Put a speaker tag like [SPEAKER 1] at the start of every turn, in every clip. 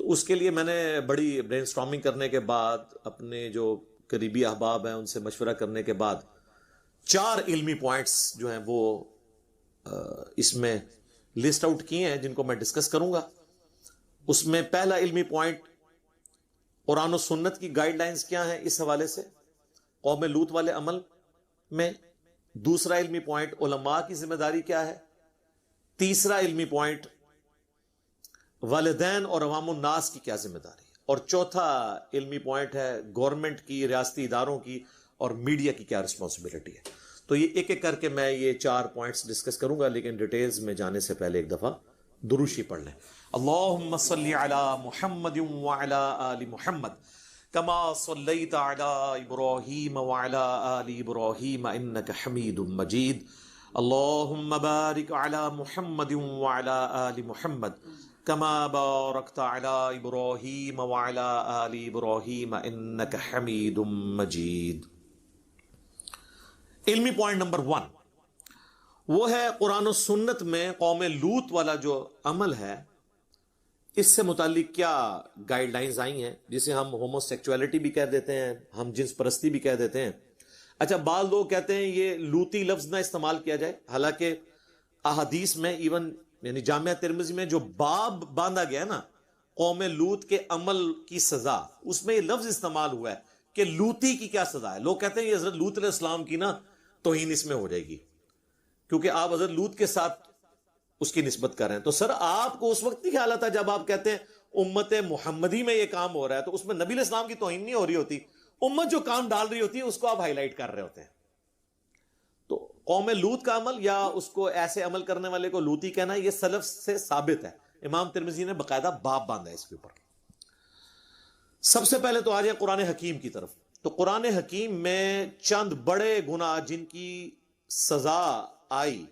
[SPEAKER 1] تو اس کے لیے میں نے بڑی برین سٹارمنگ کرنے کے بعد اپنے جو قریبی احباب ہیں ان سے مشورہ کرنے کے بعد 4 علمی پوائنٹس جو ہیں وہ اس میں لسٹ آؤٹ کیے ہیں جن کو میں ڈسکس کروں گا. اس میں پہلا علمی پوائنٹ قرآن و سنت کی گائیڈ لائنز کیا ہیں اس حوالے سے قوم لوط والے عمل میں. دوسرا علمی پوائنٹ علماء کی ذمہ داری کیا ہے. تیسرا علمی پوائنٹ والدین اور عوام الناس کی کیا ذمہ داری ہے. اور چوتھا علمی پوائنٹ ہے گورنمنٹ کی، ریاستی اداروں کی اور میڈیا کی کیا رسپانسبلٹی ہے. تو یہ ایک ایک کر کے میں یہ 4 پوائنٹس ڈسکس کروں گا، لیکن ڈیٹیلز میں جانے سے پہلے ایک دفعہ دروشی پڑھ لیں. اللہم صلی علی محمد وعلی آل محمد کما صلیت علی ابراہیم وعلی آل ابراہیم انک حمید مجید. اللہم بارک علی محمد وعلی آل محمد کما بارکت علی ابراہیم وعلی آل ابراہیم انک حمید مجید. علمی پوائنٹ نمبر 1 وہ ہے قرآن و سنت میں قوم لوط والا جو عمل ہے اس سے متعلق کیا گائیڈ لائنز آئی ہیں، جسے ہم ہومو سیکچولیٹی بھی کہہ دیتے ہیں، ہم جنس پرستی بھی کہہ دیتے ہیں. اچھا، بعض لوگ کہتے ہیں یہ لوطی لفظ نہ استعمال کیا جائے، حالانکہ احادیث میں ایون یعنی جامعہ ترمذی میں جو باب باندھا گیا نا قوم لوط کے عمل کی سزا، اس میں یہ لفظ استعمال ہوا ہے کہ لوطی کی کیا سزا ہے. لوگ کہتے ہیں یہ حضرت لوط علیہ السلام کی نا توہین اس میں ہو جائے گی کیونکہ آپ حضرت لوط کے ساتھ اس کی نسبت کر رہے ہیں. تو سر آپ کو اس وقت کی حالت ہے جب آپ کہتے ہیں امت محمدی میں یہ کام ہو رہا ہے تو اس میں نبی علیہ السلام کی توہین نہیں ہو رہی ہوتی، امت جو کام ڈال رہی ہوتی ہے اس کو آپ ہائی لائٹ کر رہے ہوتے ہیں. تو قوم لوط کا عمل یا اس کو ایسے عمل کرنے والے کو لوطی کہنا یہ سلف سے ثابت ہے. امام ترمذی نے باقاعدہ باب باندھا ہے اس کے اوپر. سب سے پہلے تو آ جائیں قرآن حکیم کی طرف. تو قرآن حکیم میں چند بڑے گناہ جن کی سزا آئی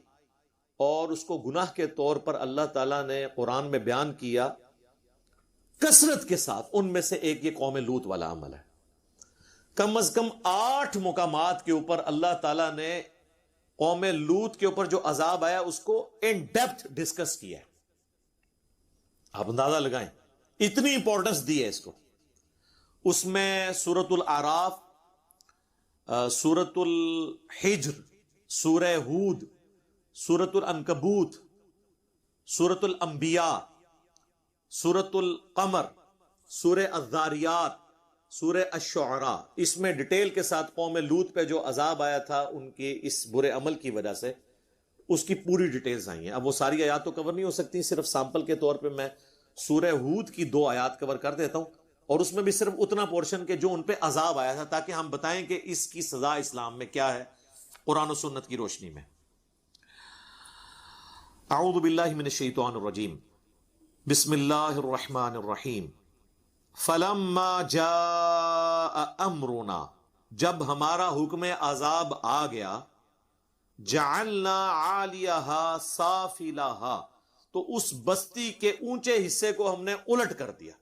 [SPEAKER 1] اور اس کو گناہ کے طور پر اللہ تعالیٰ نے قرآن میں بیان کیا کثرت کے ساتھ، ان میں سے ایک یہ قوم لوط والا عمل ہے. کم از کم 8 مقامات کے اوپر اللہ تعالیٰ نے قوم لوط کے اوپر جو عذاب آیا اس کو ان ڈیپتھ ڈسکس کیا ہے. آپ اندازہ لگائیں اتنی امپورٹنس دی ہے اس کو. اس میں سورۃ الاعراف، سورۃ الحجر، سورہ ہود، سورۃ العنکبوت، سورۃ الانبیاء، سورۃ القمر، سورہ الذاریات، سورہ الشعراء، اس میں ڈیٹیل کے ساتھ قوم لوط پہ جو عذاب آیا تھا ان کے اس برے عمل کی وجہ سے اس کی پوری ڈیٹیلز آئی ہیں. اب وہ ساری آیات تو کور نہیں ہو سکتی، صرف سیمپل کے طور پہ میں سورہ ہود کی 2 آیات کور کر دیتا ہوں، اور اس میں بھی صرف اتنا پورشن کہ جو ان پہ عذاب آیا تھا، تاکہ ہم بتائیں کہ اس کی سزا اسلام میں کیا ہے قرآن و سنت کی روشنی میں. اعوذ باللہ من الشیطان الرجیم، بسم اللہ الرحمن الرحیم. فلما جاء امرنا، جب ہمارا حکم عذاب آ گیا، جعلنا عالیہا سافلہا، تو اس بستی کے اونچے حصے کو ہم نے الٹ کر دیا.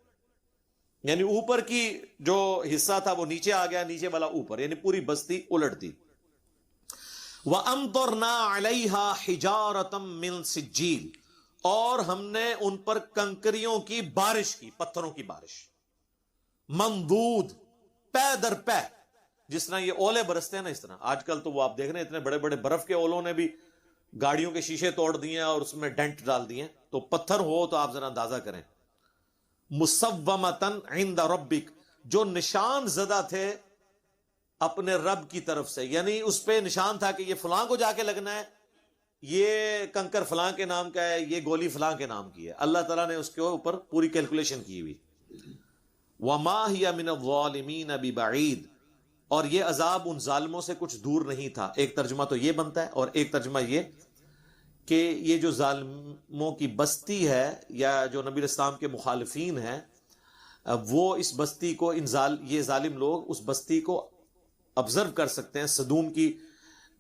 [SPEAKER 1] یعنی اوپر کی جو حصہ تھا وہ نیچے آ گیا، نیچے والا اوپر، یعنی پوری بستی الٹ دی. وَأَمْطَرْنَا عَلَيْهَا حِجَارَةً مِّن سِجِّيلٍ، اور ہم نے ان پر کنکریوں کی بارش کی، پتھروں کی بارش. ممدود، پے در پے، جس طرح یہ اولے برستے ہیں نا اس طرح. آج کل تو وہ آپ دیکھ رہے ہیں اتنے بڑے بڑے برف کے اولوں نے بھی گاڑیوں کے شیشے توڑ دیے ہیں اور اس میں ڈینٹ ڈال دیے ہیں. تو پتھر ہو تو آپ ذرا اندازہ کریں. مصومتن عند ربک، جو نشان زدہ تھے اپنے رب کی طرف سے، یعنی اس پہ نشان تھا کہ یہ فلاں کو جا کے لگنا ہے، یہ کنکر فلاں کے نام کا ہے، یہ گولی فلاں کے نام کی ہے. اللہ تعالیٰ نے اس کے اوپر پوری کیلکولیشن کی ہوئی. وما ہی من الظالمین ببعید، اور یہ عذاب ان ظالموں سے کچھ دور نہیں تھا. ایک ترجمہ تو یہ بنتا ہے، اور ایک ترجمہ یہ کہ یہ جو ظالموں کی بستی ہے یا جو نبی اسلام کے مخالفین ہیں وہ اس بستی کو یہ ظالم لوگ اس بستی کو آبزرو کر سکتے ہیں. سدوم کی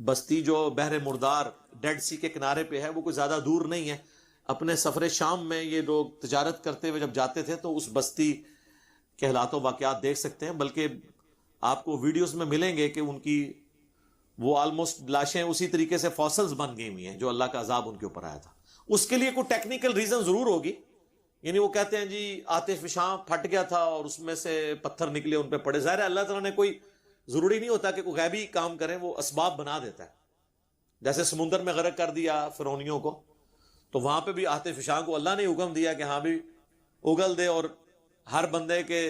[SPEAKER 1] بستی جو بحر مردار ڈیڈ سی کے کنارے پہ ہے وہ کوئی زیادہ دور نہیں ہے. اپنے سفر شام میں یہ لوگ تجارت کرتے ہوئے جب جاتے تھے تو اس بستی کے حالات و واقعات دیکھ سکتے ہیں. بلکہ آپ کو ویڈیوز میں ملیں گے کہ ان کی وہ آلموسٹ لاشیں اسی طریقے سے فاسلز بن گئی ہوئی ہیں جو اللہ کا عذاب ان کے اوپر آیا تھا. اس کے لیے کوئی ٹیکنیکل ریزن ضرور ہوگی یعنی وہ کہتے ہیں جی آتش فشاں پھٹ گیا تھا اور اس میں سے پتھر نکلے ان پہ پڑے. ظاہر ہے اللہ تعالیٰ نے کوئی ضروری نہیں ہوتا کہ کوئی غیبی کام کریں, وہ اسباب بنا دیتا ہے. جیسے سمندر میں غرق کر دیا فرعونیوں کو, تو وہاں پہ بھی آتش فشاں کو اللہ نے حکم دیا کہ ہاں بھی اگل دے اور ہر بندے کے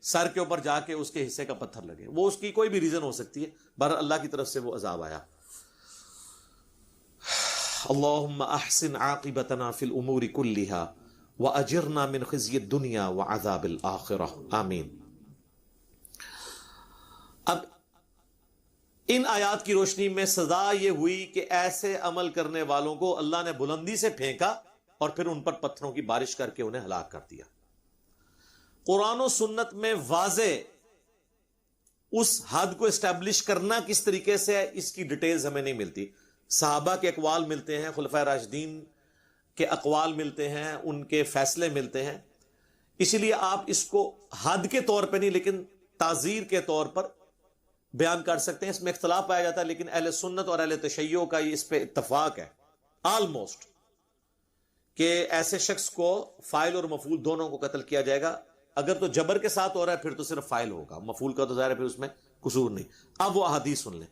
[SPEAKER 1] سر کے اوپر جا کے اس کے حصے کا پتھر لگے. وہ اس کی کوئی بھی ریزن ہو سکتی ہے, بہر اللہ کی طرف سے وہ عذاب آیا. اللہم احسن عاقبتنا فی الامور کلہا واجرنا من خزی الدنیا وعذاب الآخرہ, آمین. اب ان آیات کی روشنی میں سزا یہ ہوئی کہ ایسے عمل کرنے والوں کو اللہ نے بلندی سے پھینکا اور پھر ان پر پتھروں کی بارش کر کے انہیں ہلاک کر دیا. قرآن و سنت میں واضح اس حد کو اسٹیبلش کرنا کس طریقے سے ہے, اس کی ڈیٹیلز ہمیں نہیں ملتی. صحابہ کے اقوال ملتے ہیں, خلفائے راشدین کے اقوال ملتے ہیں, ان کے فیصلے ملتے ہیں. اسی لیے آپ اس کو حد کے طور پہ نہیں لیکن تعزیر کے طور پر بیان کر سکتے ہیں. اس میں اختلاف پایا جاتا ہے لیکن اہل سنت اور اہل تشیع کا یہ اس پہ اتفاق ہے آلموسٹ, کہ ایسے شخص کو فاعل اور مفعول دونوں کو قتل کیا جائے گا. اگر تو جبر کے ساتھ ہو رہا ہے پھر تو صرف فاعل ہوگا, مفعول کا تو ظاہر ہے پھر اس میں قصور نہیں. اب وہ احادیث سن لیں.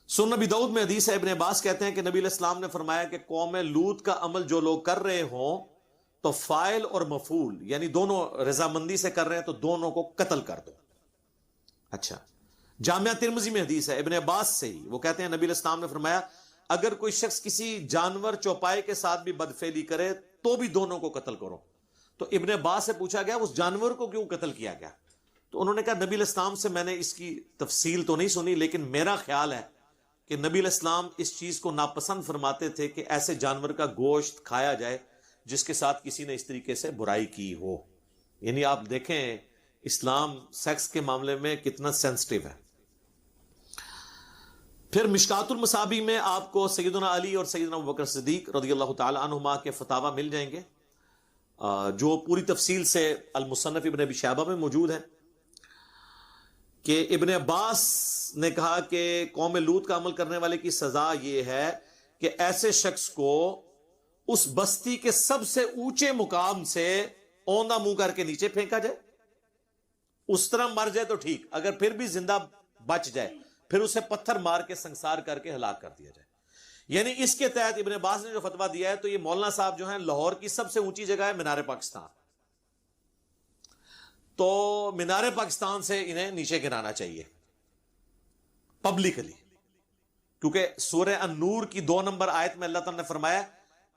[SPEAKER 1] سنن نبی داؤد میں حدیث ہے, ابن عباس کہتے ہیں کہ نبی علیہ السلام نے فرمایا کہ قوم لوط کا عمل جو لوگ کر رہے ہوں تو فاعل اور مفعول یعنی دونوں رضامندی سے کر رہے ہیں تو دونوں کو قتل کر دو. اچھا, جامعہ ترمذی میں حدیث ہے ابن عباس سے ہی, وہ کہتے ہیں نبی علیہ السلام نے فرمایا اگر کوئی شخص کسی جانور چوپائے کے ساتھ بھی بدفعلی کرے تو بھی دونوں کو قتل کرو. تو ابن عباس سے پوچھا گیا اس جانور کو کیوں قتل کیا گیا؟ تو انہوں نے کہا نبی علیہ السلام سے میں نے اس کی تفصیل تو نہیں سنی لیکن میرا خیال ہے کہ نبی علیہ السلام اس چیز کو ناپسند فرماتے تھے کہ ایسے جانور کا گوشت کھایا جائے جس کے ساتھ کسی نے اس طریقے سے برائی کی ہو. یعنی آپ دیکھیں اسلام سیکس کے معاملے میں کتنا سینسٹیو ہے. پھر مشکات المصابیح میں آپ کو سیدنا علی اور سیدنا ابوبکر صدیق رضی اللہ تعالی عنہما کے فتاوی مل جائیں گے جو پوری تفصیل سے المصنف ابن ابی شیبہ میں موجود ہے. کہ ابن عباس نے کہا کہ قوم لوط کا عمل کرنے والے کی سزا یہ ہے کہ ایسے شخص کو اس بستی کے سب سے اونچے مقام سے اوندا منہ کر کے نیچے پھینکا جائے. اس طرح مر جائے تو ٹھیک, اگر پھر بھی زندہ بچ جائے پھر اسے پتھر مار کے سنسار کر کے ہلاک کر دیا جائے. یعنی اس کے تحت ابن عباس نے جو فتویٰ دیا ہے تو یہ مولانا صاحب جو ہیں لاہور کی سب سے اونچی جگہ ہے مینار پاکستان, تو مینار پاکستان سے انہیں نیچے گرانا چاہیے پبلکلی, کیونکہ سورہ النور کی 2 نمبر آیت میں اللہ تعالیٰ نے فرمایا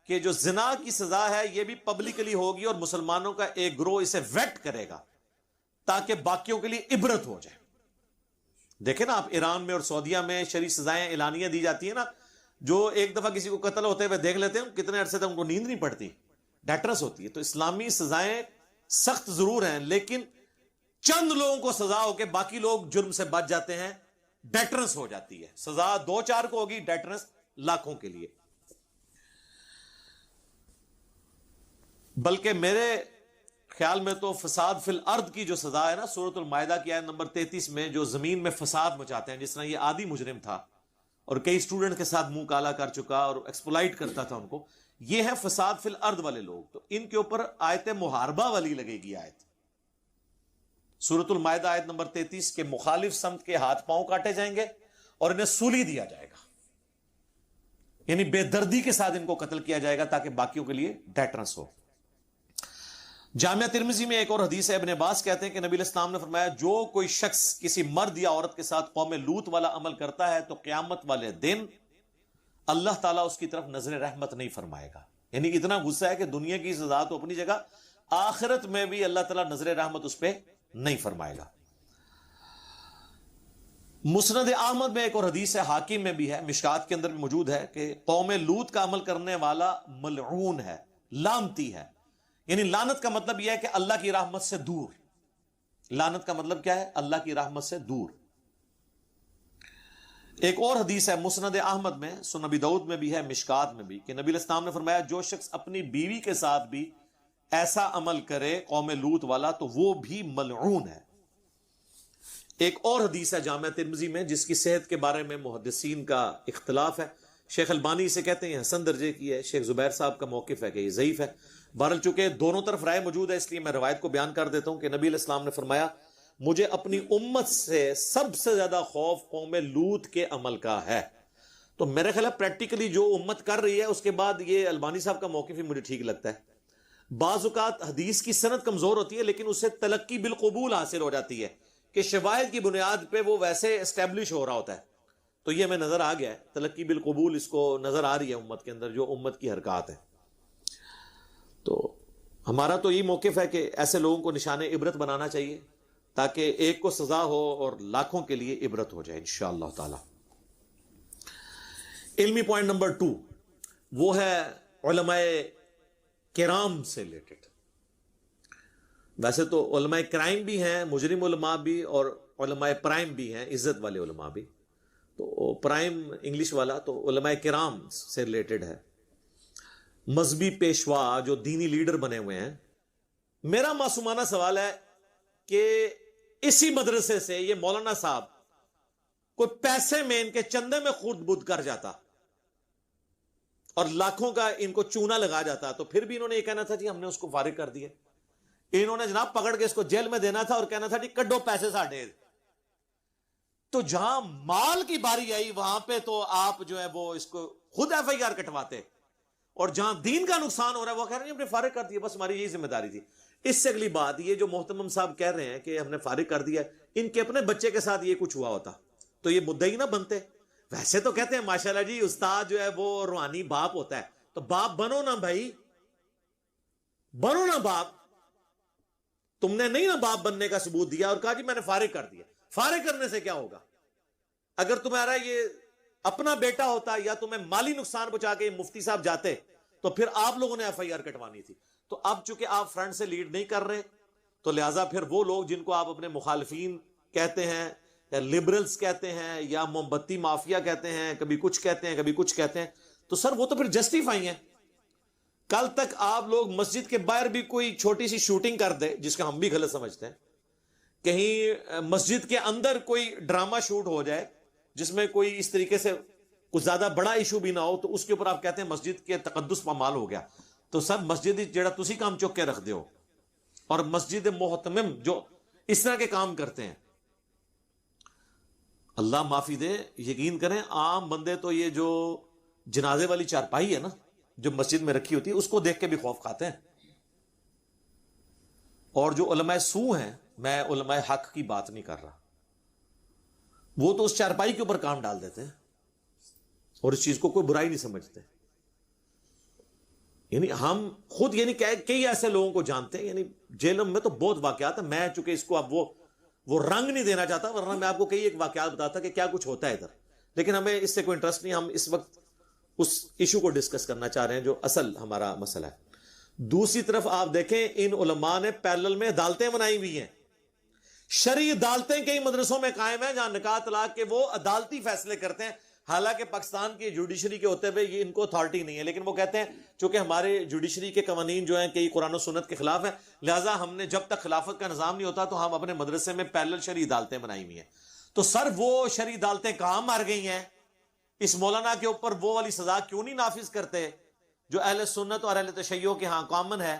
[SPEAKER 1] کہ جو زنا کی سزا ہے یہ بھی پبلکلی ہوگی اور مسلمانوں کا ایک گروہ اسے ویٹ کرے گا تاکہ باقیوں کے لیے عبرت ہو جائے. دیکھیں نا آپ ایران میں اور سعودیہ میں شرعی سزائیں اعلانیہ دی جاتی ہیں نا, جو ایک دفعہ کسی کو قتل ہوتے ہوئے دیکھ لیتے ہیں کتنے عرصے تک ان کو نیند نہیں پڑتی, ڈیٹرس ہوتی ہے. تو اسلامی سزائیں سخت ضرور ہیں لیکن چند لوگوں کو سزا ہو کے باقی لوگ جرم سے بچ جاتے ہیں, ڈیٹرنس ہو جاتی ہے. سزا 2-4 کو ہوگی, ڈیٹرنس لاکھوں کے لیے. بلکہ میرے خیال میں تو فساد فی الارض کی جو سزا ہے نا سورۃ المائدہ کی آیت نمبر 33 میں, جو زمین میں فساد مچاتے ہیں, جس طرح یہ عادی مجرم تھا اور کئی اسٹوڈنٹ کے ساتھ منہ کالا کر چکا اور ایکسپلائٹ کرتا تھا ان کو, یہ ہے فساد فی الارض والے لوگ. تو ان کے اوپر آیت محاربہ والی لگے گی آیت, سورۃ المائدہ آیت نمبر 33 کے مخالف سمت کے ہاتھ پاؤں کاٹے جائیں گے اور انہیں سولی دیا جائے گا. یعنی بے دردی کے ساتھ ان کو قتل کیا جائے گا تاکہ باقیوں کے لیے ڈیٹرنس ہو. جامعہ ترمذی میں ایک اور حدیث ہے, ابن عباس کہتے ہیں کہ نبی علیہ السلام نے فرمایا جو کوئی شخص کسی مرد یا عورت کے ساتھ قوم لوط والا عمل کرتا ہے تو قیامت والے دن اللہ تعالیٰ اس کی طرف نظر رحمت نہیں فرمائے گا. یعنی اتنا غصہ ہے کہ دنیا کی سزا تو اپنی جگہ, آخرت میں بھی اللہ تعالیٰ نظر رحمت اس پہ نہیں فرمائے گا. مسند احمد میں ایک اور حدیث ہے, حاکم میں بھی ہے, مشکات کے اندر بھی موجود ہے کہ قوم لوط کا عمل کرنے والا ملعون ہے, لعنتی ہے. یعنی لعنت کا مطلب یہ ہے کہ اللہ کی رحمت سے دور. لعنت کا مطلب کیا ہے؟ اللہ کی رحمت سے دور. ایک اور حدیث ہے مسند احمد میں, سنن نبی داؤد میں بھی ہے, مشکات میں بھی, کہ نبی علیہ السلام نے فرمایا جو شخص اپنی بیوی کے ساتھ بھی ایسا عمل کرے قوم لوط والا تو وہ بھی ملعون ہے. ایک اور حدیث ہے جامعہ ترمذی میں جس کی صحت کے بارے میں محدثین کا اختلاف ہے, شیخ البانی اسے کہتے ہیں حسن درجے کی ہے، شیخ زبیر صاحب کا موقف ہے کہ یہ ضعیف ہے۔ بہرحال چونکہ دونوں طرف رائے موجود ہے، اس لیے میں روایت کو بیان کر دیتا ہوں کہ نبی علیہ السلام نے فرمایا مجھے اپنی امت سے سب سے زیادہ خوف قوم لوط کے عمل کا ہے۔ تو میرا خیال ہے پریکٹیکلی جو امت کر رہی ہے، اس کے بعد یہ البانی صاحب کا موقف ہی مجھے ٹھیک لگتا ہے۔ بعض اوقات حدیث کی سند کمزور ہوتی ہے لیکن اس سے تلقی بالقبول حاصل ہو جاتی ہے کہ شواہد کی بنیاد پہ وہ ویسے اسٹیبلش ہو رہا ہوتا ہے۔ تو یہ ہمیں نظر آ گیا ہے، تلقی بالقبول اس کو نظر آ رہی ہے امت کے اندر، جو امت کی حرکات ہے۔ تو ہمارا تو یہ موقف ہے کہ ایسے لوگوں کو نشان عبرت بنانا چاہیے تاکہ ایک کو سزا ہو اور لاکھوں کے لیے عبرت ہو جائے انشاءاللہ تعالی۔ علمی پوائنٹ نمبر 2 وہ ہے علماء کرام سے ریلیٹڈ۔ ویسے تو علماء کرائم بھی ہیں، مجرم علماء بھی، اور علماء پرائم بھی ہیں، عزت والے علماء بھی۔ تو پرائم انگلش والا تو علماء کرام سے ریلیٹڈ ہے، مذہبی پیشوا جو دینی لیڈر بنے ہوئے ہیں۔ میرا معصومانہ سوال ہے کہ اسی مدرسے سے یہ مولانا صاحب کوئی پیسے میں ان کے چندے میں خورد بدھ کر جاتا اور لاکھوں کا ان کو چونا لگا جاتا تو پھر بھی انہوں نے یہ کہنا تھا جی ہم نے اس کو فارغ کر دیا۔ انہوں نے جناب پکڑ کے اس کو جیل میں دینا تھا اور کہنا تھا جی کڈو پیسے ساڑھے۔ تو جہاں مال کی باری آئی وہاں پہ تو آپ جو ہے وہ اس کو خود ایف آئی آر کٹواتے، اور جہاں دین کا نقصان ہو رہا ہے وہ کہہ رہے ہیں ہم نے فارغ کر دیا، بس ہماری یہی ذمہ داری تھی۔ اس سے اگلی بات یہ جو محتمم صاحب کہہ رہے ہیں کہ ہم نے فارغ کر دیا، ان کے اپنے بچے کے ساتھ یہ کچھ ہوا ہوتا تو یہ مدعی نہ بنتے۔ ویسے تو کہتے ہیں ماشاءاللہ جی استاد جو ہے وہ روحانی باپ ہوتا ہے، تو باپ بنو نا بھائی، بنو نا باپ۔ تم نے نہیں نا باپ بننے کا ثبوت دیا اور کہا جی میں نے فارغ کر دیا۔ فارغ کرنے سے کیا ہوگا؟ اگر تمہارا یہ اپنا بیٹا ہوتا یا تمہیں مالی نقصان پہنچا کے مفتی صاحب جاتے تو پھر آپ لوگوں نے ایف آئی آر کٹوانی تھی۔ تو اب چونکہ آپ فرنٹ سے لیڈ نہیں کر رہے تو لہٰذا پھر وہ لوگ جن کو آپ اپنے مخالفین کہتے ہیں یا لبرلز کہتے ہیں یا موم بتی مافیا کہتے ہیں، کبھی کچھ کہتے ہیں کبھی کچھ کہتے ہیں، تو سر وہ تو پھر جسٹیفائی ہیں۔ کل تک آپ لوگ مسجد کے باہر بھی کوئی چھوٹی سی شوٹنگ کر دے، جس کا ہم بھی غلط سمجھتے ہیں، کہیں مسجد کے اندر کوئی ڈرامہ شوٹ ہو جائے جس میں کوئی اس طریقے سے کچھ زیادہ بڑا ایشو بھی نہ ہو، تو اس کے اوپر آپ کہتے ہیں مسجد کے تقدس پامال ہو گیا۔ تو سب مسجد جڑا تسی کام چک کے رکھ دیو، اور مسجد محتمم جو اس طرح کے کام کرتے ہیں، اللہ معافی دے، یقین کریں عام بندے تو یہ جو جنازے والی چارپائی ہے نا جو مسجد میں رکھی ہوتی ہے اس کو دیکھ کے بھی خوف کھاتے ہیں۔ اور جو علماء سو ہیں، میں علماء حق کی بات نہیں کر رہا، وہ تو اس چارپائی کے اوپر کام ڈال دیتے ہیں اور اس چیز کو کوئی برائی نہیں سمجھتے۔ یعنی ہم خود یعنی کئی ایسے لوگوں کو جانتے ہیں، یعنی جیلوں میں تو بہت واقعات ہیں، میں چونکہ اس کو اب وہ رنگ نہیں دینا چاہتا، ورنہ میں آپ کو کئی ایک واقعات بتاتا کہ کیا کچھ ہوتا ہے ادھر، لیکن ہمیں اس سے کوئی انٹرسٹ نہیں۔ ہم اس وقت اس ایشو کو ڈسکس کرنا چاہ رہے ہیں جو اصل ہمارا مسئلہ ہے۔ دوسری طرف آپ دیکھیں ان علماء نے پیرلل میں عدالتیں بنائی ہوئی ہیں، شرعی عدالتیں کئی مدرسوں میں قائم ہیں جہاں نکاح طلاق کے وہ عدالتی فیصلے کرتے ہیں۔ حالانکہ پاکستان کی جوڈیشری کے ہوتے ہوئے یہ ان کو اتھارٹی نہیں ہے، لیکن وہ کہتے ہیں چونکہ ہمارے جوڈیشری کے قوانین جو ہیں کئی قرآن و سنت کے خلاف ہیں، لہٰذا ہم نے جب تک خلافت کا نظام نہیں ہوتا تو ہم اپنے مدرسے میں پیرلل شرعی عدالتیں بنائی ہوئی ہیں۔ تو سر وہ شرعی عدالتیں کہاں مر گئی ہیں؟ اس مولانا کے اوپر وہ والی سزا کیوں نہیں نافذ کرتے جو اہل سنت اور اہل تشیع کے ہاں کامن ہے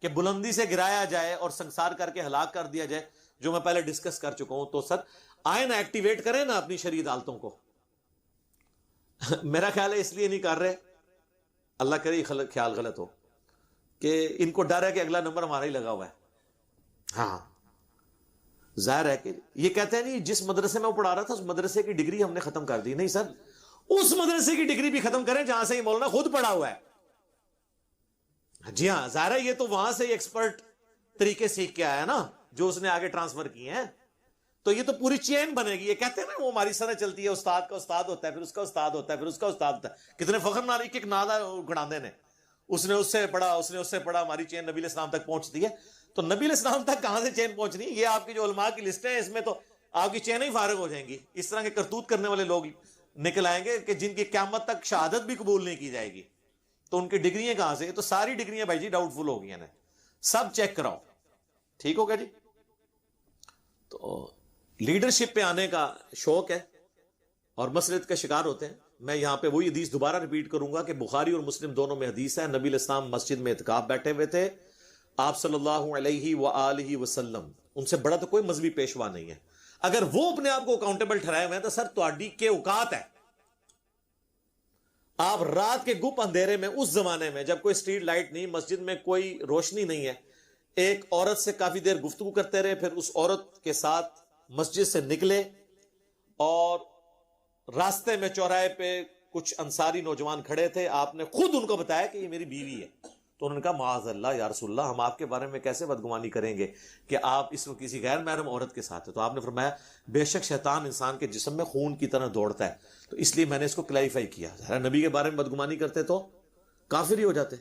[SPEAKER 1] کہ بلندی سے گرایا جائے اور سنسار کر کے ہلاک کر دیا جائے، جو میں پہلے ڈسکس کر چکا ہوں۔ تو سر آئیں نا ایکٹیویٹ کریں نا اپنی شرعی عدالتوں کو۔ میرا خیال ہے اس لیے نہیں کر رہے، اللہ کرے خیال غلط ہو، کہ ان کو ڈر ہے کہ اگلا نمبر ہمارا ہی لگا ہوا ہے۔ ہاں ظاہر ہے کہ یہ کہتے ہیں نہیں جس مدرسے میں وہ پڑھا رہا تھا اس مدرسے کی ڈگری ہم نے ختم کر دی۔ نہیں سر، اس مدرسے کی ڈگری بھی ختم کریں جہاں سے یہ مولانا خود پڑھا ہوا ہے۔ جی ہاں ظاہر ہے یہ تو وہاں سے ایکسپرٹ طریقے سیکھ کے آیا نا جو اس نے آگے ٹرانسفر کیے ہیں، تو یہ تو پوری چین بنے گی۔ یہ کہتے ہیں نا وہ ہماری سنت چلتی ہے، استاد کا استاد ہوتا ہے، پھر اس کا استاد ہوتا ہے، پھر اس کا استاد ہوتا ہے۔ کتنے فخر نال ایک نادا گڑاندے نے، اس نے اس سے پڑھا، اس نے اس سے پڑھا، ہماری چین نبی علیہ السلام تک پہنچتی ہے۔ تو نبی علیہ السلام تک کہاں سے چین پہنچنی؟ یہ آپ کی جو علماء کی لسٹ ہے اس میں تو آپ کی چینیں ہی فارغ ہو جائیں گی۔ اس طرح کے کرتوت کرنے والے لوگ نکل آئیں گے کہ جن کی قیامت تک شہادت بھی قبول نہیں کی جائے گی، تو ان کی ڈگریاں کہاں سے؟ تو ساری ڈگریاں بھائی جی ڈاؤٹ فل ہو گئی ہیں، سب چیک کراؤ۔ ٹھیک ہوگا جی؟ تو لیڈرشپ پہ آنے کا شوق ہے اور مسلط کا شکار ہوتے ہیں، میں یہاں پہ وہی حدیث دوبارہ ریپیٹ کروں گا کہ بخاری اور مسلم دونوں میں حدیث ہے، نبی علیہ السلام مسجد میں اعتکاف بیٹھے ہوئے تھے، آپ صلی اللہ علیہ وآلہ وسلم، ان سے بڑا تو کوئی مذہبی پیشوا نہیں ہے، اگر وہ اپنے آپ کو اکاؤنٹیبل ٹھہرائے ہوئے ہیں تو سر تواڈی کے اوقات ہے، آپ رات کے گپ اندھیرے میں، اس زمانے میں جب کوئی اسٹریٹ لائٹ نہیں، مسجد میں کوئی روشنی نہیں ہے، ایک عورت سے کافی دیر گفتگو کرتے رہے، پھر اس عورت کے ساتھ مسجد سے نکلے اور راستے میں چوراہے پہ کچھ انصاری نوجوان کھڑے تھے، آپ نے خود ان کو بتایا کہ یہ میری بیوی ہے، تو انہوں نے کہا معاذ اللہ یا رسول اللہ، ہم آپ کے بارے میں کیسے بدگمانی کریں گے کہ آپ اس وقت کسی غیر محرم عورت کے ساتھ ہیں؟ تو آپ نے فرمایا بے شک شیطان انسان کے جسم میں خون کی طرح دوڑتا ہے، تو اس لیے میں نے اس کو کلیریفائی کیا، ذرا نبی کے بارے میں بدگمانی کرتے تو کافر ہی ہو جاتے۔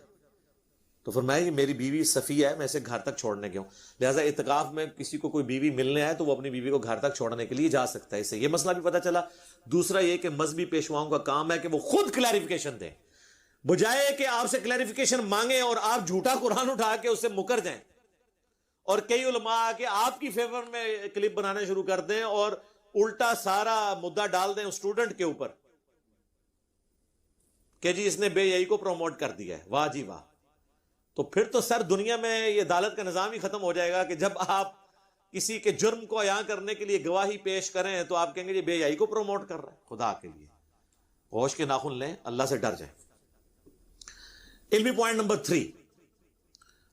[SPEAKER 1] تو فرمایا یہ میری بیوی صفیہ ہے، میں اسے گھر تک چھوڑنے گیا ہوں، لہٰذا اعتکاف میں کسی کو کوئی بیوی ملنے آئے تو وہ اپنی بیوی کو گھر تک چھوڑنے کے لیے جا سکتا ہے، اس سے یہ مسئلہ بھی پتہ چلا۔ دوسرا یہ کہ مذہبی پیشواؤں کا کام ہے کہ وہ خود کلیریفیکیشن دیں، بجائے کہ آپ سے کلیریفیکیشن مانگیں اور آپ جھوٹا قرآن اٹھا کے اس سے مکر جائیں، اور کئی علماء آ کے آپ کی فیور میں کلپ بنانے شروع کر دیں اور الٹا سارا مدعا ڈال دیں اسٹوڈنٹ کے اوپر کہ جی اس نے بے حیائی کو پروموٹ کر دیا ہے، واہ جی واہ۔ تو پھر تو سر دنیا میں یہ عدالت کا نظام ہی ختم ہو جائے گا کہ جب آپ کسی کے جرم کو عیاں کرنے کے لیے گواہی پیش کریں تو آپ کہیں گے یہ بے حیائی کو پروموٹ کر رہا ہے۔ خدا کے لیے ہوش کے ناخن لیں، اللہ سے ڈر جائیں۔ علمی پوائنٹ نمبر 3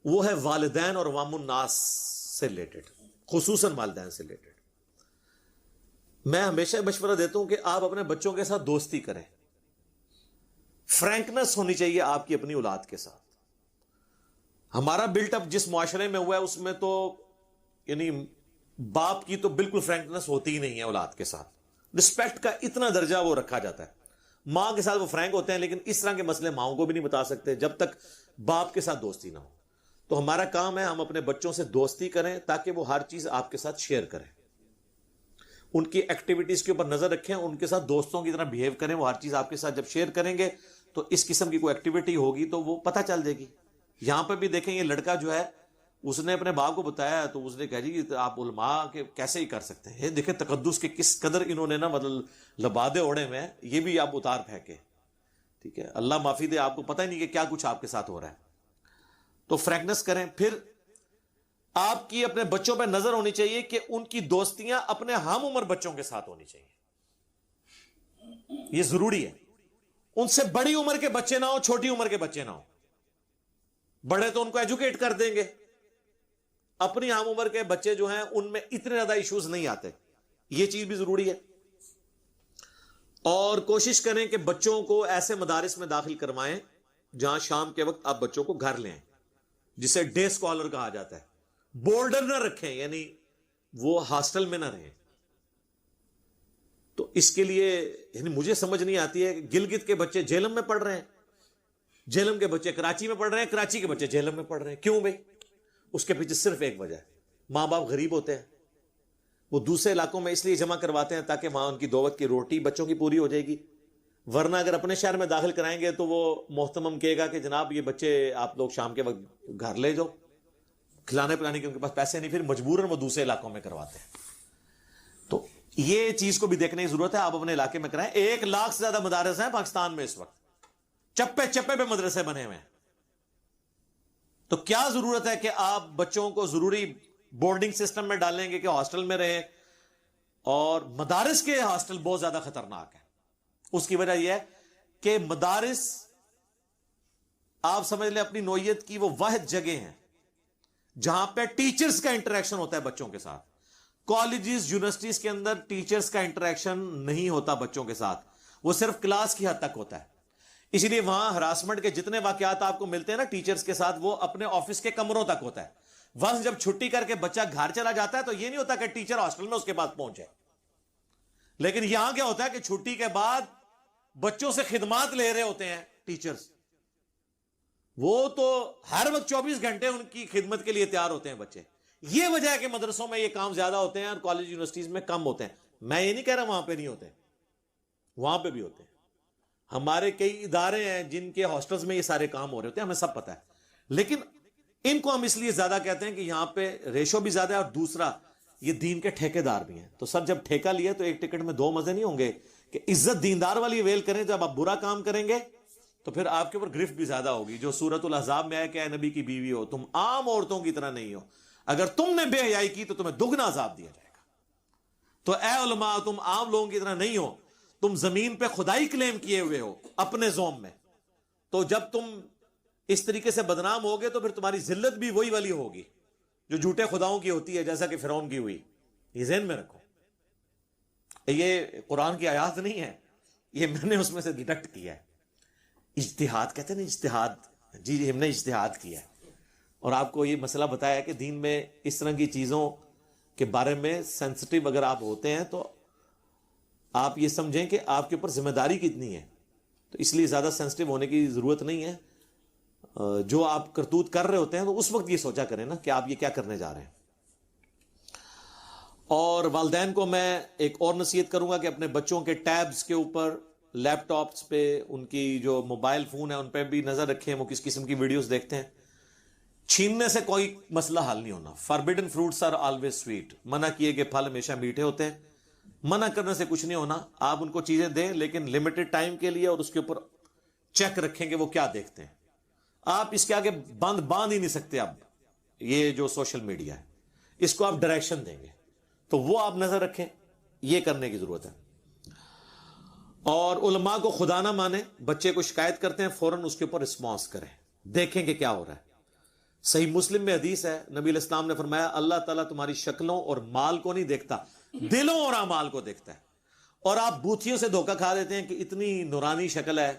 [SPEAKER 1] وہ ہے والدین اور عوام الناس سے ریلیٹڈ، خصوصاً والدین سے ریلیٹڈ۔ میں ہمیشہ مشورہ دیتا ہوں کہ آپ اپنے بچوں کے ساتھ دوستی کریں، فرینکنس ہونی چاہیے آپ کی اپنی اولاد کے ساتھ۔ ہمارا بلٹ اپ جس معاشرے میں ہوا ہے اس میں تو یعنی باپ کی تو بالکل فرینکنس ہوتی ہی نہیں ہے اولاد کے ساتھ، رسپیکٹ کا اتنا درجہ وہ رکھا جاتا ہے، ماں کے ساتھ وہ فرینک ہوتے ہیں لیکن اس طرح کے مسئلے ماؤں کو بھی نہیں بتا سکتے جب تک باپ کے ساتھ دوستی نہ ہو۔ تو ہمارا کام ہے ہم اپنے بچوں سے دوستی کریں تاکہ وہ ہر چیز آپ کے ساتھ شیئر کریں، ان کی ایکٹیویٹیز کے اوپر نظر رکھیں، ان کے ساتھ دوستوں کی طرح بیہیو کریں، وہ ہر چیز آپ کے ساتھ جب شیئر کریں گے تو اس قسم کی کوئی ایکٹیویٹی ہوگی تو وہ پتہ چل جائے گی۔ یہاں پہ بھی دیکھیں یہ لڑکا جو ہے اس نے اپنے باپ کو بتایا تو اس نے کہا جی آپ علماء کے کیسے ہی کر سکتے ہیں، یہ دیکھیں تقدس کے کس قدر انہوں نے نا مطلب لبادے اوڑے میں، یہ بھی آپ اتار پھینکے، ٹھیک ہے، اللہ معافی دے، آپ کو پتہ ہی نہیں کہ کیا کچھ آپ کے ساتھ ہو رہا ہے۔ تو فرینکنس کریں۔ پھر آپ کی اپنے بچوں پہ نظر ہونی چاہیے کہ ان کی دوستیاں اپنے ہم عمر بچوں کے ساتھ ہونی چاہیے، یہ ضروری ہے، ان سے بڑی عمر کے بچے نہ ہو، چھوٹی عمر کے بچے نہ ہو، بڑے تو ان کو ایجوکیٹ کر دیں گے، اپنی ہم عمر کے بچے جو ہیں ان میں اتنے زیادہ ایشوز نہیں آتے، یہ چیز بھی ضروری ہے۔ اور کوشش کریں کہ بچوں کو ایسے مدارس میں داخل کروائیں جہاں شام کے وقت آپ بچوں کو گھر لیں، جسے ڈے اسکالر کہا جاتا ہے، بورڈر نہ رکھیں، یعنی وہ ہاسٹل میں نہ رہیں۔ تو اس کے لیے یعنی مجھے سمجھ نہیں آتی ہے کہ گلگت کے بچے جہلم میں پڑھ رہے ہیں، جہلم کے بچے کراچی میں پڑھ رہے ہیں، کراچی کے بچے جہلم میں پڑھ رہے ہیں، کیوں بھائی؟ اس کے پیچھے صرف ایک وجہ ہے، ماں باپ غریب ہوتے ہیں، وہ دوسرے علاقوں میں اس لیے جمع کرواتے ہیں تاکہ وہاں ان کی 2 وقت کی روٹی بچوں کی پوری ہو جائے گی، ورنہ اگر اپنے شہر میں داخل کرائیں گے تو وہ محتمم کہے گا کہ جناب یہ بچے آپ لوگ شام کے وقت گھر لے جاؤ، کھلانے پلانے کے ان کے پاس پیسے نہیں، پھر مجبوراً وہ دوسرے علاقوں میں کرواتے ہیں۔ تو یہ چیز کو بھی دیکھنے کی ضرورت ہے، آپ اپنے علاقے میں کرائیں۔ 1 لاکھ سے زیادہ مدارس ہیں پاکستان میں اس وقت، چپے چپے پہ مدرسے بنے ہوئے ہیں، تو کیا ضرورت ہے کہ آپ بچوں کو ضروری بورڈنگ سسٹم میں ڈالیں گے کہ ہاسٹل میں رہیں؟ اور مدارس کے ہاسٹل بہت زیادہ خطرناک ہے، اس کی وجہ یہ ہے کہ مدارس آپ سمجھ لیں اپنی نوعیت کی وہ واحد جگہ ہیں جہاں پہ ٹیچرز کا انٹریکشن ہوتا ہے بچوں کے ساتھ۔ کالجز یونیورسٹیز کے اندر ٹیچرز کا انٹریکشن نہیں ہوتا بچوں کے ساتھ، وہ صرف کلاس کی حد تک ہوتا ہے، اسی لیے وہاں ہراسمنٹ کے جتنے واقعات آپ کو ملتے ہیں نا ٹیچرز کے ساتھ، وہ اپنے آفس کے کمروں تک ہوتا ہے۔ ونس جب چھٹی کر کے بچہ گھر چلا جاتا ہے تو یہ نہیں ہوتا کہ ٹیچر ہاسٹل میں اس کے بعد پہنچے، لیکن یہاں کیا ہوتا ہے کہ چھٹی کے بعد بچوں سے خدمات لے رہے ہوتے ہیں ٹیچرز، وہ تو ہر وقت 24 گھنٹے ان کی خدمت کے لیے تیار ہوتے ہیں بچے۔ یہ وجہ ہے کہ مدرسوں میں یہ کام زیادہ ہوتے ہیں اور کالج یونیورسٹیز میں کم ہوتے ہیں۔ میں یہ نہیں کہہ رہا وہاں پہ نہیں ہوتے، وہاں پہ بھی ہوتے ہیں، ہمارے کئی ادارے ہیں جن کے ہاسٹلز میں یہ سارے کام ہو رہے ہوتے ہیں، ہمیں سب پتہ ہے، لیکن ان کو ہم اس لیے زیادہ کہتے ہیں کہ یہاں پہ ریشو بھی زیادہ ہے، اور دوسرا یہ دین کے ٹھیکے دار بھی ہیں۔ تو سر جب ٹھیکہ لیا تو ایک ٹکٹ میں 2 مزے نہیں ہوں گے کہ عزت دیندار والی ویل کریں. جب آپ برا کام کریں گے تو پھر آپ کے اوپر گرفت بھی زیادہ ہوگی. جو سورۃ الاحزاب میں ہے کہ اے نبی کی بیوی ہو تم عام عورتوں کی طرح نہیں ہو, اگر تم نے بے حیائی کی تو تمہیں دگنا عذاب دیا جائے گا. تو اے علماء تم عام لوگوں کی طرح نہیں ہو, تم زمین پہ خدائی کلیم کیے ہوئے ہو اپنے زوم میں, تو جب تم اس طریقے سے بدنام ہوگے تو پھر تمہاری ذلت بھی وہی والی ہوگی جو جھوٹے خداؤں کی ہوتی ہے, جیسا کہ فرعون کی ہوئی. یہ ذہن میں رکھو, یہ قرآن کی آیات نہیں ہے, یہ میں نے اس میں سے ڈیڈکٹ کیا ہے. اجتہاد کہتے ہیں نا, اجتہاد, جی ہم نے اجتہاد کیا ہے. اور آپ کو یہ مسئلہ بتایا کہ دین میں اس طرح کی چیزوں کے بارے میں سینسٹیو اگر آپ ہوتے ہیں تو آپ یہ سمجھیں کہ آپ کے اوپر ذمہ داری کتنی ہے, تو اس لیے زیادہ سینسٹیو ہونے کی ضرورت نہیں ہے. جو آپ کرتوت کر رہے ہوتے ہیں تو اس وقت یہ سوچا کریں نا کہ آپ یہ کیا کرنے جا رہے ہیں. اور والدین کو میں ایک اور نصیحت کروں گا کہ اپنے بچوں کے ٹیبز کے اوپر, لیپ ٹاپس پہ, ان کی جو موبائل فون ہے ان پہ بھی نظر رکھیں وہ کس قسم کی ویڈیوز دیکھتے ہیں. چھیننے سے کوئی مسئلہ حل نہیں ہونا. Forbidden fruits are always sweet, منع کیے گئے پھل ہمیشہ میٹھے ہوتے ہیں. منع کرنے سے کچھ نہیں ہونا, آپ ان کو چیزیں دیں لیکن لمیٹڈ ٹائم کے لیے, اور اس کے اوپر چیک رکھیں کہ وہ کیا دیکھتے ہیں. آپ اس کے آگے باندھ ہی نہیں سکتے. اب یہ جو سوشل میڈیا ہے اس کو آپ ڈائریکشن دیں گے تو وہ آپ نظر رکھیں, یہ کرنے کی ضرورت ہے. اور علماء کو خدا نہ مانیں, بچے کو شکایت کرتے ہیں فوراً اس کے اوپر رسپانس کریں, دیکھیں کہ کیا ہو رہا ہے. صحیح مسلم میں حدیث ہے, نبی علیہ السلام نے فرمایا اللہ تعالیٰ تمہاری شکلوں اور مال کو نہیں دیکھتا, دلوں اور اعمال کو دیکھتا ہے. اور آپ بوتھیوں سے دھوکہ کھا دیتے ہیں کہ اتنی نورانی شکل ہے,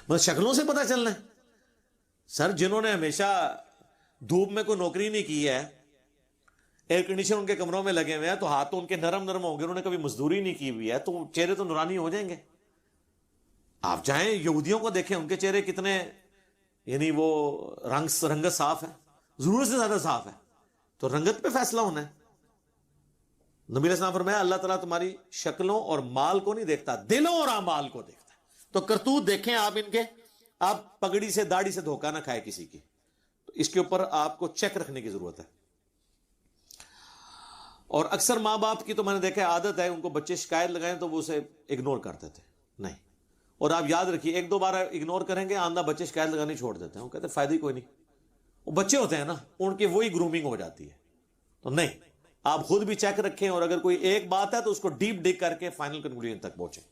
[SPEAKER 1] بس شکلوں سے پتہ چلنا ہے. سر جنہوں نے ہمیشہ دھوپ میں کوئی نوکری نہیں کی ہے, ایئر کنڈیشن ان کے کمروں میں لگے ہوئے ہیں, تو ہاتھ تو ان کے نرم نرم ہوں گے, انہوں نے کبھی مزدوری نہیں کی ہوئی ہے, تو چہرے تو نورانی ہو جائیں گے. آپ چاہیں یہودیوں کو دیکھیں, ان کے چہرے کتنے, یعنی وہ رنگت صاف ہے, ضرورت سے زیادہ صاف ہے, تو رنگت پہ فیصلہ ہونا ہے. نبی علیہ السلام فرمایا اللہ تعالیٰ تمہاری شکلوں اور مال کو نہیں دیکھتا, دلوں اور اعمال کو دیکھتا ہے. تو کرتوت دیکھیں آپ ان کے, آپ پگڑی سے داڑھی سے دھوکہ نہ کھائے کسی کی, تو اس کے اوپر آپ کو چیک رکھنے کی ضرورت ہے. اور اکثر ماں باپ کی تو میں نے دیکھا عادت ہے, ان کو بچے شکایت لگائیں تو وہ اسے اگنور کرتے تھے. نہیں, اور آپ یاد رکھیے ایک دو بار اگنور کریں گے آندہ بچے شکایت لگانی چھوڑ دیتے ہیں, وہ کہتے ہیں فائدہ ہی کوئی نہیں. وہ بچے ہوتے ہیں نا, ان کی وہی گرومنگ ہو جاتی ہے. تو نہیں, آپ خود بھی چیک رکھیں, اور اگر کوئی ایک بات ہے تو اس کو ڈیپ ڈگ کر کے فائنل کنکلوژن تک پہنچیں.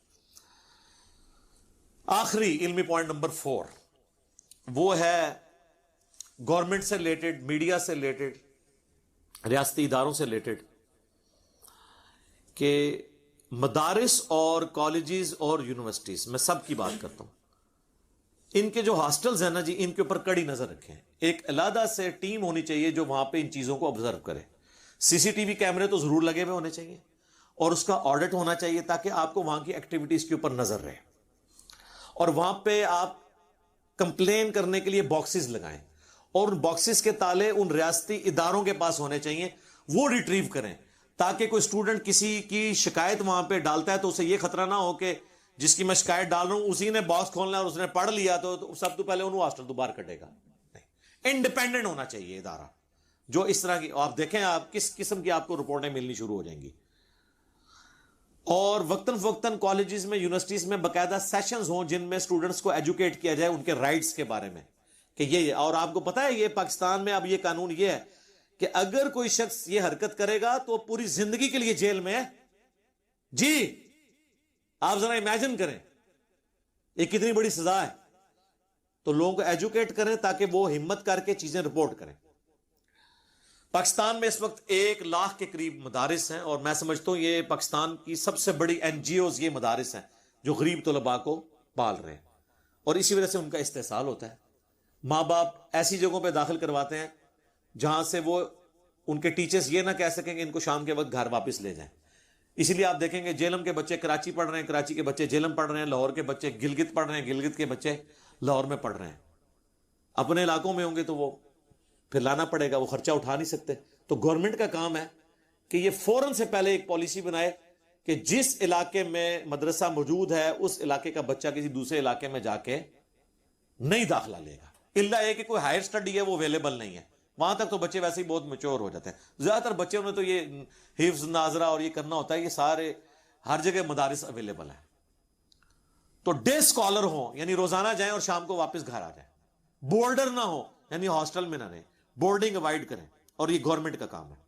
[SPEAKER 1] آخری علمی پوائنٹ نمبر 4 وہ ہے گورنمنٹ سے ریلیٹڈ, میڈیا سے ریلیٹڈ, ریاستی اداروں سے ریلیٹڈ, کہ مدارس اور کالجز اور یونیورسٹیز, میں سب کی بات کرتا ہوں, ان کے جو ہاسٹلز ہیں نا جی, ان کے اوپر کڑی نظر رکھیں. ایک علیحدہ سے ٹیم ہونی چاہیے جو وہاں پہ ان چیزوں کو آبزرو کرے. سی سی ٹی وی کیمرے تو ضرور لگے ہوئے ہونے چاہیے, اور اس کا آڈٹ ہونا چاہیے تاکہ آپ کو وہاں کی ایکٹیویٹیز کے اوپر نظر رہے. اور وہاں پہ آپ کمپلین کرنے کے لیے باکسز لگائیں, اور ان باکسز کے تالے ان ریاستی اداروں کے پاس ہونے چاہیے, وہ ریٹریو کریں, تاکہ کوئی اسٹوڈنٹ کسی کی شکایت وہاں پہ ڈالتا ہے تو اسے یہ خطرہ نہ ہو کہ جس کی میں شکایت ڈال رہا ہوں اسی نے باکس کھولنا اور اس نے پڑھ لیا تو سب تو پہلے انہوں ہاسٹل تو باہر کٹے گا. نہیں, انڈیپینڈنٹ ہونا چاہیے ادارہ جو اس طرح کی, آپ دیکھیں آپ کس قسم کی آپ کو رپورٹیں ملنی شروع ہو جائیں گی. اور وقتاً فوقتاً کالجز میں, یونیورسٹیز میں باقاعدہ سیشنز ہوں جن میں اسٹوڈنٹس کو ایجوکیٹ کیا جائے ان کے رائٹس کے بارے میں, کہ یہ, اور آپ کو پتا ہے یہ پاکستان میں اب یہ قانون یہ ہے کہ اگر کوئی شخص یہ حرکت کرے گا تو پوری زندگی کے لیے جیل میں ہے. جی آپ ذرا امیجن کریں یہ کتنی بڑی سزا ہے. تو لوگوں کو ایجوکیٹ کریں تاکہ وہ ہمت کر کے چیزیں رپورٹ کریں. پاکستان میں اس وقت 1 لاکھ کے قریب مدارس ہیں, اور میں سمجھتا ہوں یہ پاکستان کی سب سے بڑی این جی اوز یہ مدارس ہیں جو غریب طلباء کو پال رہے ہیں, اور اسی وجہ سے ان کا استحصال ہوتا ہے. ماں باپ ایسی جگہوں پہ داخل کرواتے ہیں جہاں سے وہ, ان کے ٹیچرز یہ نہ کہہ سکیں کہ ان کو شام کے وقت گھر واپس لے جائیں. اسی لیے آپ دیکھیں گے جیلم کے بچے کراچی پڑھ رہے ہیں, کراچی کے بچے جیلم پڑھ رہے ہیں, لاہور کے بچے گلگت پڑھ رہے ہیں, گلگت کے بچے لاہور میں پڑھ رہے ہیں. اپنے علاقوں میں ہوں گے تو وہ پھر لانا پڑے گا, وہ خرچہ اٹھا نہیں سکتے. تو گورنمنٹ کا کام ہے کہ یہ فوراً سے پہلے ایک پالیسی بنائے کہ جس علاقے میں مدرسہ موجود ہے اس علاقے کا بچہ کسی دوسرے علاقے میں جا کے نہیں داخلہ لے گا, الا یہ کہ کوئی ہائر اسٹڈی ہے وہ اویلیبل نہیں ہے. وہاں تک تو بچے ویسے ہی بہت میچور ہو جاتے ہیں. زیادہ تر بچوں نے تو یہ حفظ ناظرہ اور یہ کرنا ہوتا ہے, یہ سارے ہر جگہ مدارس اویلیبل ہیں. تو ڈے اسکالر ہوں یعنی روزانہ جائیں اور شام کو واپس گھر آ جائیں. بورڈر نہ ہو یعنی ہاسٹل میں نہ رہیں, بورڈنگ اوائڈ کریں. اور یہ گورنمنٹ کا کام ہے,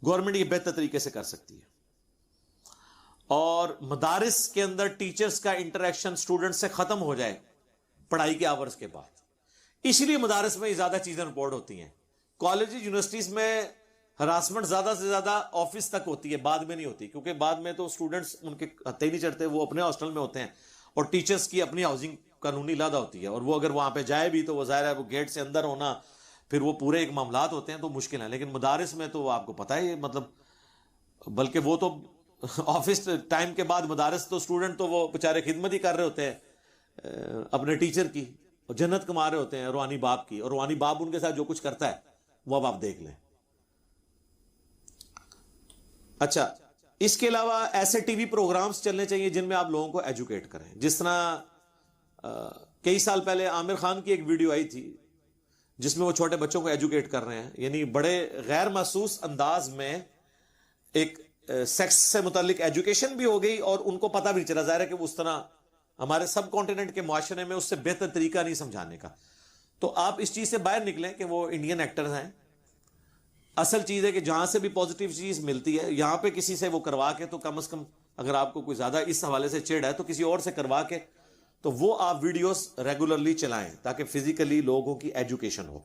[SPEAKER 1] گورنمنٹ یہ بہتر طریقے سے کر سکتی ہے. اور مدارس کے اندر ٹیچرز کا انٹریکشن سٹوڈنٹ سے ختم ہو جائے پڑھائی کے آورز کے بعد. اس لیے مدارس میں زیادہ چیزیں رپورٹ ہوتی ہیں. کالج یونیورسٹیز میں ہراسمنٹ زیادہ سے زیادہ آفس تک ہوتی ہے, بعد میں نہیں ہوتی, کیونکہ بعد میں تو سٹوڈنٹس ان کے ہتھے نہیں چڑھتے, وہ اپنے ہاسٹل میں ہوتے ہیں, اور ٹیچرز کی اپنی ہاؤسنگ قانونی لادہ ہوتی ہے, اور وہ اگر وہاں پہ جائے بھی تو وہ ظاہر ہے وہ گیٹ سے اندر ہونا, پھر وہ پورے ایک معاملات ہوتے ہیں تو مشکل ہیں. لیکن مدارس میں تو آپ کو پتہ ہے مطلب, بلکہ وہ تو آفس ٹائم کے بعد مدارس تو اسٹوڈنٹ تو وہ بیچارے خدمت ہی کر رہے ہوتے ہیں اپنے ٹیچر کی, اور جنت کما رہے ہوتے ہیں روحانی باپ کی, اور روحانی باپ ان کے ساتھ جو کچھ کرتا ہے وہ اب آپ دیکھ لیں. اچھا, اس کے علاوہ ایسے ٹی وی پروگرامز چلنے چاہیے جن میں آپ لوگوں کو ایجوکیٹ کریں. جس طرح کئی سال پہلے عامر خان کی ایک ویڈیو آئی تھی جس میں وہ چھوٹے بچوں کو ایجوکیٹ کر رہے ہیں, یعنی بڑے غیر محسوس انداز میں ایک سیکس سے متعلق ایجوکیشن بھی ہو گئی, اور ان کو پتہ بھی چلا. ظاہر ہے کہ اس طرح ہمارے سب کانٹیننٹ کے معاشرے میں اس سے بہتر طریقہ نہیں سمجھانے کا. تو آپ اس چیز سے باہر نکلیں کہ وہ انڈین ایکٹرز ہیں. اصل چیز ہے کہ جہاں سے بھی پازیٹیو چیز ملتی ہے یہاں پہ کسی سے وہ کروا کے, تو کم از کم اگر آپ کو کوئی زیادہ اس حوالے سے چڑ ہے تو کسی اور سے کروا کے تو وہ آپ ویڈیوز ریگولرلی چلائیں تاکہ فزیکلی لوگوں کی ایجوکیشن ہو.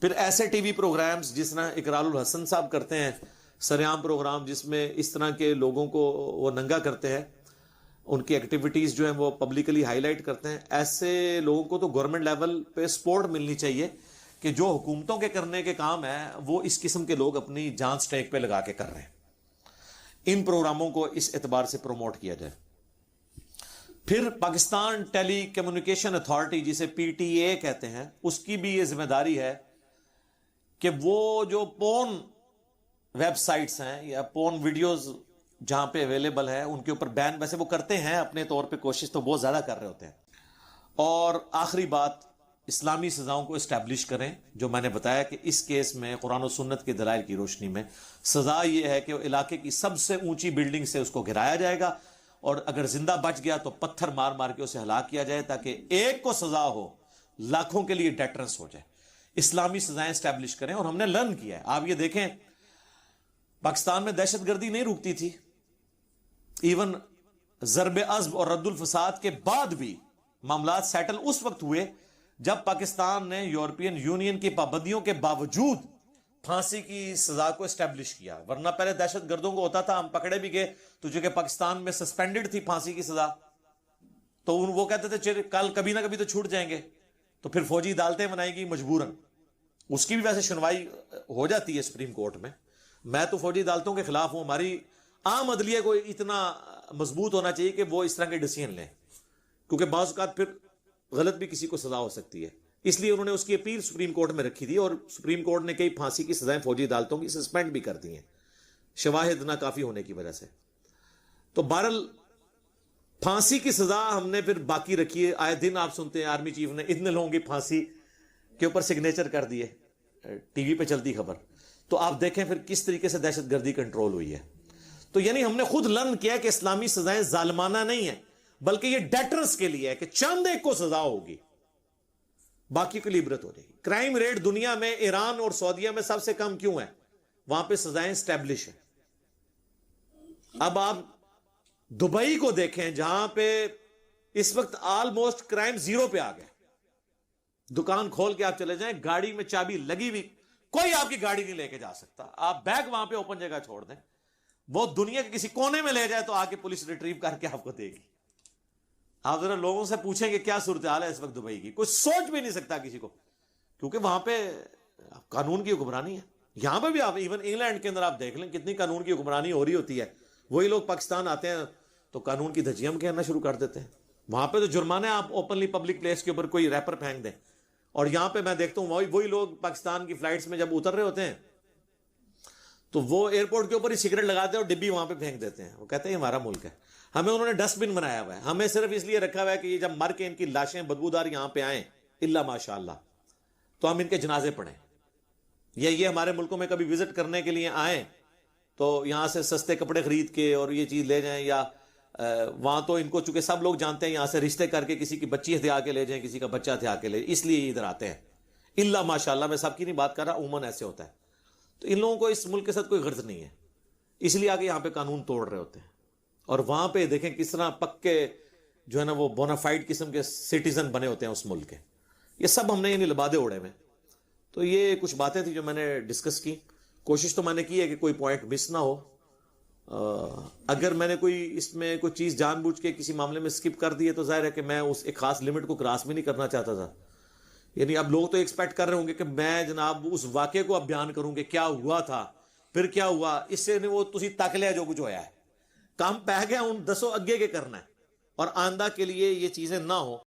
[SPEAKER 1] پھر ایسے ٹی وی پروگرامز جس طرح اقرار الحسن صاحب کرتے ہیں, سریام پروگرام جس میں اس طرح کے لوگوں کو وہ ننگا کرتے ہیں, ان کی ایکٹیویٹیز جو ہیں وہ پبلکلی ہائی لائٹ کرتے ہیں, ایسے لوگوں کو تو گورنمنٹ لیول پہ سپورٹ ملنی چاہیے کہ جو حکومتوں کے کرنے کے کام ہے وہ اس قسم کے لوگ اپنی جان سٹیک پہ لگا کے کر رہے ہیں. ان پروگراموں کو اس اعتبار سے پروموٹ کیا جائے. پھر پاکستان ٹیلی کمیونیکیشن اتھارٹی جسے پی ٹی اے کہتے ہیں, اس کی بھی یہ ذمہ داری ہے کہ وہ جو پورن ویب سائٹس ہیں یا پورن ویڈیوز جہاں پہ اویلیبل ہے ان کے اوپر بین, ویسے وہ کرتے ہیں اپنے طور پہ, کوشش تو بہت زیادہ کر رہے ہوتے ہیں. اور آخری بات, اسلامی سزاؤں کو اسٹیبلش کریں, جو میں نے بتایا کہ اس کیس میں قرآن و سنت کے دلائل کی روشنی میں سزا یہ ہے کہ وہ علاقے کی سب سے اونچی بلڈنگ سے اس کو گرایا جائے گا, اور اگر زندہ بچ گیا تو پتھر مار مار کے اسے ہلاک کیا جائے تاکہ ایک کو سزا ہو, لاکھوں کے لیے ڈیٹرنس ہو جائے. اسلامی سزائیں اسٹیبلش کریں. اور ہم نے لرن کیا ہے, آپ یہ دیکھیں پاکستان میں دہشت گردی نہیں رکتی تھی, ایون ضرب عضب اور رد الفساد کے بعد بھی معاملات سیٹل اس وقت ہوئے جب پاکستان نے یورپین یونین کی پابندیوں کے باوجود پھانسی کی سزا کو اسٹیبلش کیا. ورنہ پہلے دہشت گردوں کو ہوتا تھا ہم پکڑے بھی گئے تو جو کہ پاکستان میں سسپینڈڈ تھی پھانسی کی سزا, تو وہ کہتے تھے کل کبھی نہ کبھی تو چھوٹ جائیں گے, تو پھر فوجی عدالتیں بنائیں گی مجبوراً. اس کی بھی ویسے سنوائی ہو جاتی ہے سپریم کورٹ میں. میں تو فوجی عدالتوں کے خلاف ہوں. ہماری عام عدلیہ کو اتنا مضبوط ہونا چاہیے کہ وہ اس طرح کے ڈیسیژن لیں, کیونکہ بعض اوقات پھر غلط بھی کسی کو سزا ہو سکتی ہے. اس لیے انہوں نے اس کی اپیل سپریم کورٹ میں رکھی تھی, اور سپریم کورٹ نے کئی پھانسی کی سزائیں فوجی عدالتوں کی سسپینڈ بھی کر دی ہیں شواہد ناکافی ہونے کی وجہ سے. تو بہرحال پھانسی کی سزا ہم نے پھر باقی رکھی ہے. آئے دن آپ سنتے ہیں آرمی چیف نے اتنے لوگوں کی پھانسی کے اوپر سگنیچر کر دیے, ٹی وی پہ چلتی خبر. تو آپ دیکھیں پھر کس طریقے سے دہشت گردی کنٹرول ہوئی ہے. تو یعنی ہم نے خود لرن کیا کہ اسلامی سزائیں ظالمانہ نہیں ہیں, بلکہ یہ ڈیٹرنس کے لیے ہے کہ چند ایک کو سزا ہوگی, باقی کو عبرت ہو جائے گی. کرائم ریٹ دنیا میں ایران اور سعودیہ میں سب سے کم کیوں ہے؟ وہاں پہ سزائیں اسٹیبلش ہیں. اب آپ دبئی کو دیکھیں جہاں پہ اس وقت آلموسٹ کرائم زیرو پہ آ گیا. دکان کھول کے آپ چلے جائیں, گاڑی میں چابی لگی ہوئی, کوئی آپ کی گاڑی نہیں لے کے جا سکتا. آپ بیگ وہاں پہ اوپن جگہ چھوڑ دیں, وہ دنیا کے کسی کونے میں لے جائے تو آ کے پولیس ریٹریو کر کے آپ کو دے گی. آپ ذرا لوگوں سے پوچھیں کہ کیا صورتحال ہے اس وقت دبئی کی, کوئی سوچ بھی نہیں سکتا کسی کو, کیونکہ وہاں پہ قانون کی حکمرانی ہے. یہاں پہ بھی آپ ایون انگلینڈ کے اندر آپ دیکھ لیں کتنی قانون کی حکمرانی ہو رہی ہوتی ہے. وہی لوگ پاکستان آتے ہیں تو قانون کی دھجیاں کہنا شروع کر دیتے ہیں. وہاں پہ تو جرمانے آپ اوپنلی پبلک پلیس کے اوپر کوئی ریپر پھینک دیں, اور یہاں پہ میں دیکھتا ہوں وہی لوگ پاکستان کی فلائٹس میں جب اتر رہے ہوتے ہیں تو وہ ایئرپورٹ کے اوپر ہی سگریٹ لگاتے ہیں اور ڈبی وہاں پہ پھینک دیتے ہیں. وہ کہتے ہیں ہمارا ملک ہے, ہمیں انہوں نے ڈسٹ بن بنایا ہوا ہے, ہمیں صرف اس لیے رکھا ہوا ہے کہ یہ جب مر کے ان کی لاشیں بدبودار یہاں پہ آئیں الا ماشاء اللہ تو ہم ان کے جنازے پڑھیں, یا یہ ہمارے ملکوں میں کبھی وزٹ کرنے کے لیے آئیں تو یہاں سے سستے کپڑے خرید کے اور یہ چیز لے جائیں, یا وہاں تو ان کو چونکہ سب لوگ جانتے ہیں یہاں سے رشتے کر کے کسی کی بچی ہتھیا کے لے جائیں، کسی کا بچہ ہتھیا کے لے، اس لیے یہ ادھر آتے ہیں۔ اللہ ماشاء اللہ، میں سب کی نہیں بات کر رہا، عموماً ایسے ہوتا ہے۔ تو ان لوگوں کو اس ملک کے ساتھ کوئی غرض نہیں ہے، اس لیے آگے یہاں پہ قانون توڑ رہے ہوتے ہیں۔ اور وہاں پہ دیکھیں کس طرح پکے جو ہے نا وہ بونافائڈ قسم کے سٹیزن بنے ہوتے ہیں اس ملک کے۔ یہ سب ہم نے یعنی لبادے اڑے میں۔ تو یہ کچھ باتیں تھیں جو میں نے ڈسکس کی۔ کوشش تو میں نے کی ہے کہ کوئی پوائنٹ مس نہ ہو۔ اگر میں نے کوئی اس میں کوئی چیز جان بوجھ کے کسی معاملے میں سکپ کر دی ہے تو ظاہر ہے کہ میں اس ایک خاص لمٹ کو کراس بھی نہیں کرنا چاہتا تھا۔ یعنی اب لوگ تو ایکسپیکٹ کر رہے ہوں گے کہ میں جناب اس واقعے کو اب بیان کروں کہ کیا ہوا تھا، پھر کیا ہوا، اس سے وہ تسی تک لیا جو کچھ ہویا ہے۔ کام پہ گیا ان دسو اگے کے کرنا ہے، اور آئندہ کے لیے یہ چیزیں نہ ہوں۔